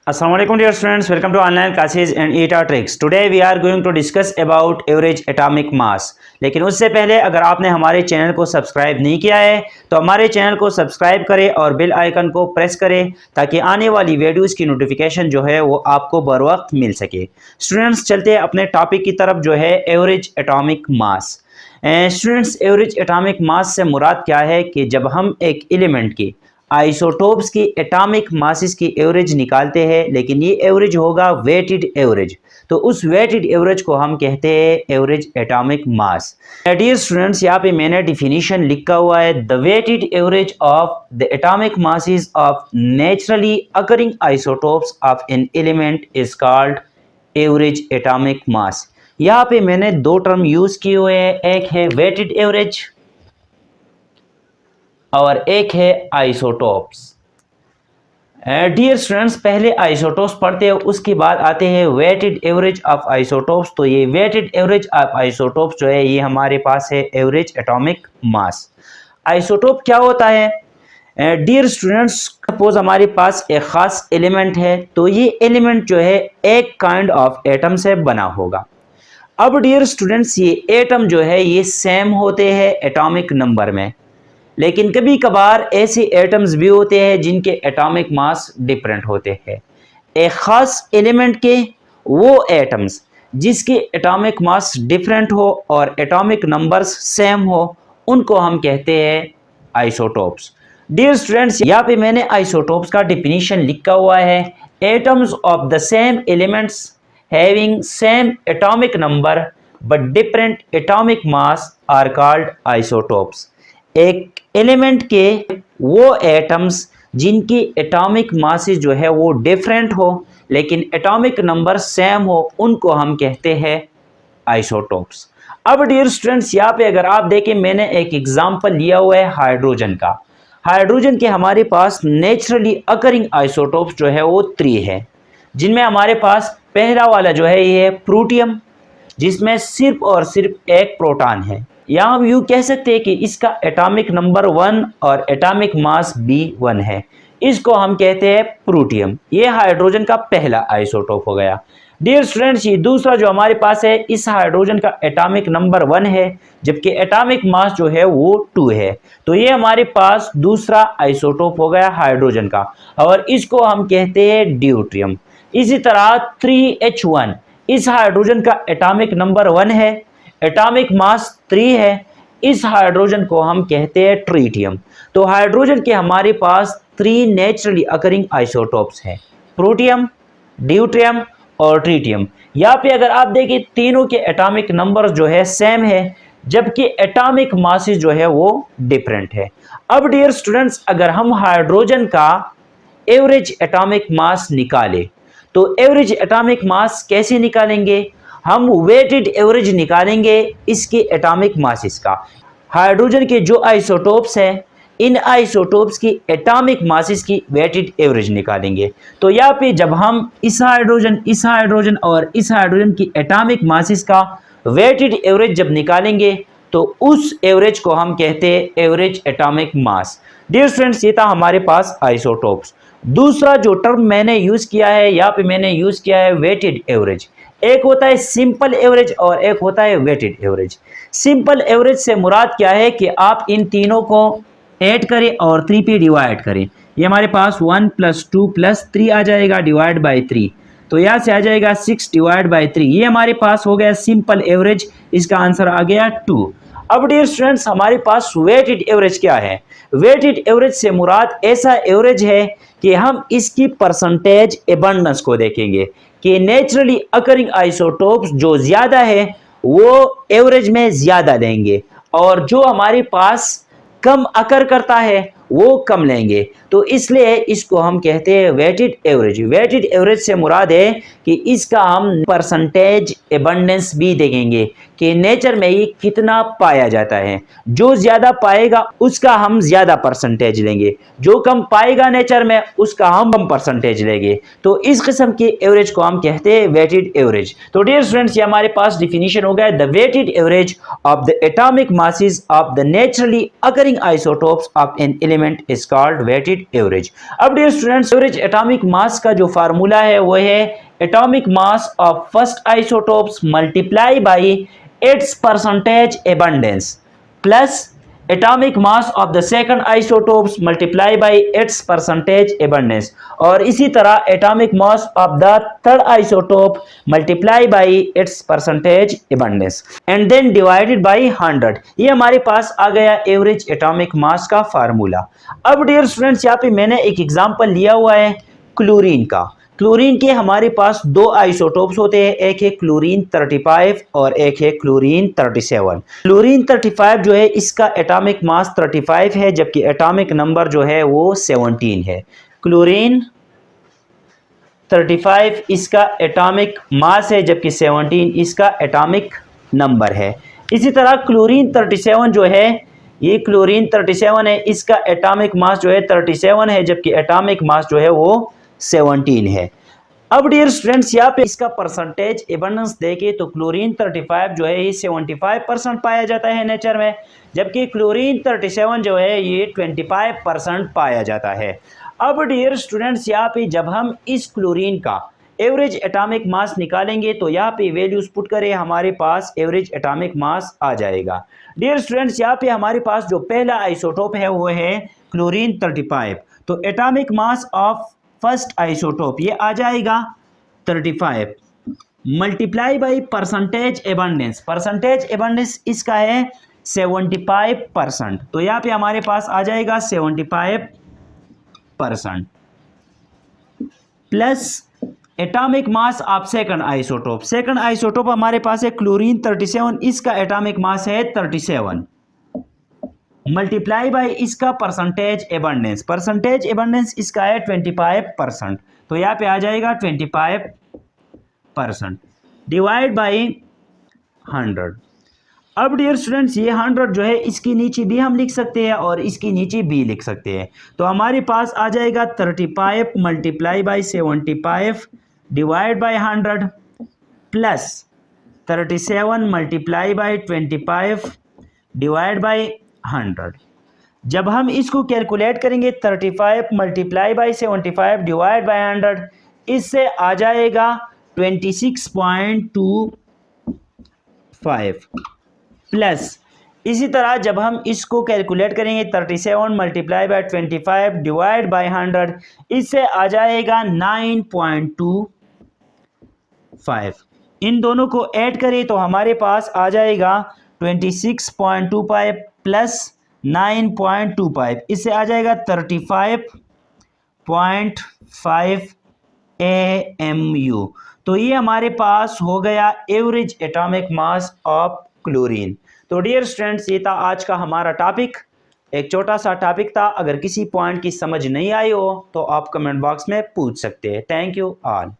Assalamualaikum dear students, welcome to online classes and ETA tricks. Today we are going to discuss about average atomic mass. लेकिन उससे पहले अगर आपने हमारे channel को सब्सक्राइब नहीं किया है तो हमारे चैनल को सब्सक्राइब करें और बेल आइकन को प्रेस करें ताकि आने वाली वीडियोस की नोटिफिकेशन जो है वो आपको बर वक्त मिल सके। स्टूडेंट्स चलते हैं अपने टॉपिक की तरफ जो है एवरेज एटॉमिक मास। स्टूडेंट्स एवरेज एटॉमिक मास से मुराद क्या है कि जब हम एक एलिमेंट की आइसोटोप्स की एटॉमिक मासेस की एवरेज निकालते हैं, लेकिन ये एवरेज होगा वेटेड एवरेज, तो उस वेटेड एवरेज को हम कहते हैं average atomic mass. Dear students, यहाँ पे मैंने डिफिनीशन लिखा हुआ है, the weighted average of the atomic masses of naturally occurring isotopes of an element is called average atomic mass. यहाँ पे मैंने दो टर्म यूज किए हुए हैं, एक है वेटेड एवरेज और एक है आइसोटोप्स। डियर स्टूडेंट्स, पहले आइसोटोप्स पढ़ते हैं, उसके बाद आते हैं वेटेड एवरेज ऑफ आइसोटोप्स। तो ये वेटेड एवरेज ऑफ आइसोटोप्स जो है ये हमारे पास है एवरेज एटॉमिक मास। आइसोटोप क्या होता है? डियर स्टूडेंट्स, सपोज हमारे पास एक खास एलिमेंट है, तो ये एलिमेंट जो है एक काइंड ऑफ एटम से बना होगा। अब डियर स्टूडेंट्स, ये एटम जो है ये सेम होते हैं एटॉमिक नंबर में, लेकिन कभी कभार ऐसे एटम्स भी होते हैं जिनके एटॉमिक मास डिफरेंट होते हैं। एक खास एलिमेंट के वो एटम्स जिसके एटॉमिक मास डिफरेंट हो और एटॉमिक नंबर्स सेम हो, उनको हम कहते हैं आइसोटोप्स। डियर स्टूडेंट्स, यहाँ पे मैंने आइसोटोप्स का डिफिनीशन लिखा हुआ है, atoms of the same elements having same atomic number but different atomic mass are called isotopes. एक एलिमेंट के वो एटम्स जिनकी एटॉमिक मासेस जो है वो डिफरेंट हो लेकिन एटॉमिक नंबर सेम हो, उनको हम कहते हैं आइसोटोप्स। अब डियर स्टूडेंट्स, यहाँ पे अगर आप देखें, मैंने एक एग्जांपल लिया हुआ है हाइड्रोजन का। हाइड्रोजन के हमारे पास नेचुरली अकरिंग आइसोटोप्स जो है वो 3 है, जिनमें हमारे पास पहला वाला जो है ये है प्रोटियम, जिसमें सिर्फ और सिर्फ एक प्रोटॉन है। या हम यूँ कह सकते हैं कि इसका एटॉमिक नंबर 1 और एटॉमिक मास भी 1 है, इसको हम कहते हैं प्रोटियम। ये हाइड्रोजन का पहला आइसोटोप हो गया। डियर स्टूडेंट्स, ये दूसरा जो हमारे पास है, इस हाइड्रोजन का एटॉमिक नंबर 1 है जबकि एटॉमिक मास जो है वो 2 है, तो ये हमारे पास दूसरा आइसोटोप हो गया हाइड्रोजन का, और इसको हम कहते हैं ड्यूट्रियम। इसी तरह 3H1, इस हाइड्रोजन का एटॉमिक नंबर 1 है, एटॉमिक मास 3 है, इस हाइड्रोजन को हम कहते हैं ट्रीटियम। तो हाइड्रोजन के हमारे पास 3 नेचुरली अकरिंग आइसोटोप्स हैं, प्रोटियम, ड्यूट्रियम और ट्रीटियम। यहाँ पे अगर आप देखें, तीनों के एटॉमिक नंबर जो है सेम है जबकि एटॉमिक मासेस जो है वो डिफरेंट है। अब डियर स्टूडेंट्स, अगर हम हाइड्रोजन का एवरेज एटॉमिक मास निकालें तो एवरेज एटॉमिक मास कैसे निकालेंगे? हम वेटेड एवरेज निकालेंगे इसके एटॉमिक मासेस का। हाइड्रोजन के जो आइसोटोप्स हैं, इन आइसोटोप्स की एटॉमिक मासेस की वेटेड एवरेज निकालेंगे। तो यहाँ पे जब हम इस हाइड्रोजन और इस हाइड्रोजन की एटॉमिक मासेस का वेटेड एवरेज जब निकालेंगे तो उस एवरेज को हम कहते हैं average atomic mass. Dear students, ये था हमारे पास आइसोटोप्स। दूसरा जो टर्म मैंने यूज किया है, यहाँ पे मैंने यूज किया है वेटेड एवरेज। एक होता है सिंपल एवरेज और एक होता है वेटेड एवरेज। सिंपल एवरेज से मुराद क्या है कि आप इन तीनों को ऐड करें और 3 पे डिवाइड करें। ये हमारे पास 1 + 2 + 3 आ जाएगा डिवाइड बाई 3, तो यहाँ से आ जाएगा 6 डिवाइड बाई 3। ये हमारे पास हो गया सिंपल एवरेज, इसका आंसर आ गया 2। अब डियर स्टूडेंट्स, हमारे पास वेटेड एवरेज क्या है? वेटेड एवरेज से मुराद ऐसा एवरेज है कि हम इसकी परसेंटेज एबंडेंस को देखेंगे कि नेचुरली अकरिंग आइसोटोप्स जो ज़्यादा है वो एवरेज में ज़्यादा लेंगे और जो हमारे पास कम अकर करता है वो कम लेंगे, तो इसलिए इसको हम कहते हैं वेटेड एवरेज। वेटेड एवरेज से मुराद है कि इसका हम परसेंटेज एबंडेंस भी देखेंगे कि नेचर में ये कितना पाया जाता है। जो ज़्यादा पाएगा उसका हम ज़्यादा परसेंटेज लेंगे, जो कम पाएगा नेचर में उसका हम कम परसेंटेज लेंगे। तो इस किस्म की एवरेज को हम कहते हैं वेटेड एवरेज। तो डियर स्टूडेंट्स, ये हमारे पास डिफिनीशन हो गया, the weighted average of the atomic masses of the naturally occurring isotopes of an element is called weighted average. अब dear students, average atomic mass का जो फार्मूला है वो है atomic mass of first isotopes multiply by its percentage abundance plus atomic mass of the second isotopes multiply by its percentage abundance, और इसी तरह atomic mass of the third isotope multiply by its percentage abundance and then divided by 100। ये हमारे पास आ गया average atomic mass का formula. अब dear students, यहाँ पे मैंने एक एग्जांपल लिया हुआ है क्लोरीन का। क्लोरीन के हमारे पास दो आइसोटोप्स होते हैं, एक है क्लोरीन 35 और एक है क्लोरीन 37। क्लोरीन 35 जो है इसका एटॉमिक मास 35 है, जबकि एटॉमिक नंबर जो है वो 17 है। क्लोरीन 35 इसका एटॉमिक मास है, जबकि 17 इसका एटॉमिक नंबर है। इसी तरह क्लोरीन 37 जो है, ये क्लोरीन 37 है, इसका एटॉमिक मास जो है 37 है, जबकि एटॉमिक मास जो है वो 17 है। अब डियर स्टूडेंट्स, यहाँ पे इसका परसेंटेज एबंडेंस देखे तो क्लोरीन 35 जो है ये 75% पाया जाता है नेचर में, जबकि क्लोरीन 37 जो है ये 25% पाया जाता है। अब डियर स्टूडेंट्स, यहाँ पे जब हम इस क्लोरीन का एवरेज एटॉमिक मास निकालेंगे तो यहाँ पे वैल्यूज पुट करें, हमारे पास एवरेज एटॉमिक मास आ जाएगा। डियर स्टूडेंट्स, यहाँ पे हमारे पास जो पहला आइसोटोप है वो है क्लोरीन 35, तो atomic mass of first isotope ये आ जाएगा 35 multiply by percentage abundance. Percentage abundance इसका है 75%, तो यहाँ पे हमारे पास आ जाएगा 75% plus atomic mass of second isotope. Second isotope हमारे पास है क्लोरीन 37, इसका एटॉमिक मास है 37 मल्टीप्लाई बाई इसका परसेंटेज एबंडेंस। परसेंटेज एबंडेंस इसका है 25%, तो यहाँ पे आ जाएगा 25% डिवाइड बाई 100। अब डियर स्टूडेंट्स, ये 100 जो है इसकी नीचे भी हम लिख सकते हैं और इसकी नीचे भी लिख सकते हैं, तो हमारे पास आ जाएगा 35 multiply by 75 divide by 100 plus 37 multiply by 25 divide by 100। जब हम इसको कैलकुलेट करेंगे 35 मल्टीप्लाई बाई 75 डिवाइड बाई 100, इससे आ जाएगा 26.25 प्लस इसी तरह जब हम इसको कैलकुलेट करेंगे 37 मल्टीप्लाई बाई 25 डिवाइड बाई 100, इससे आ जाएगा 9.25। इन दोनों को ऐड करें तो हमारे पास आ जाएगा 26.25 प्लस 9.25, इससे आ जाएगा 35.5 AMU। तो ये हमारे पास हो गया average atomic mass of chlorine. तो डियर स्टूडेंट्स, ये था आज का हमारा टॉपिक, एक छोटा सा टॉपिक था। अगर किसी पॉइंट की समझ नहीं आई हो तो आप कमेंट बॉक्स में पूछ सकते हैं। Thank you all.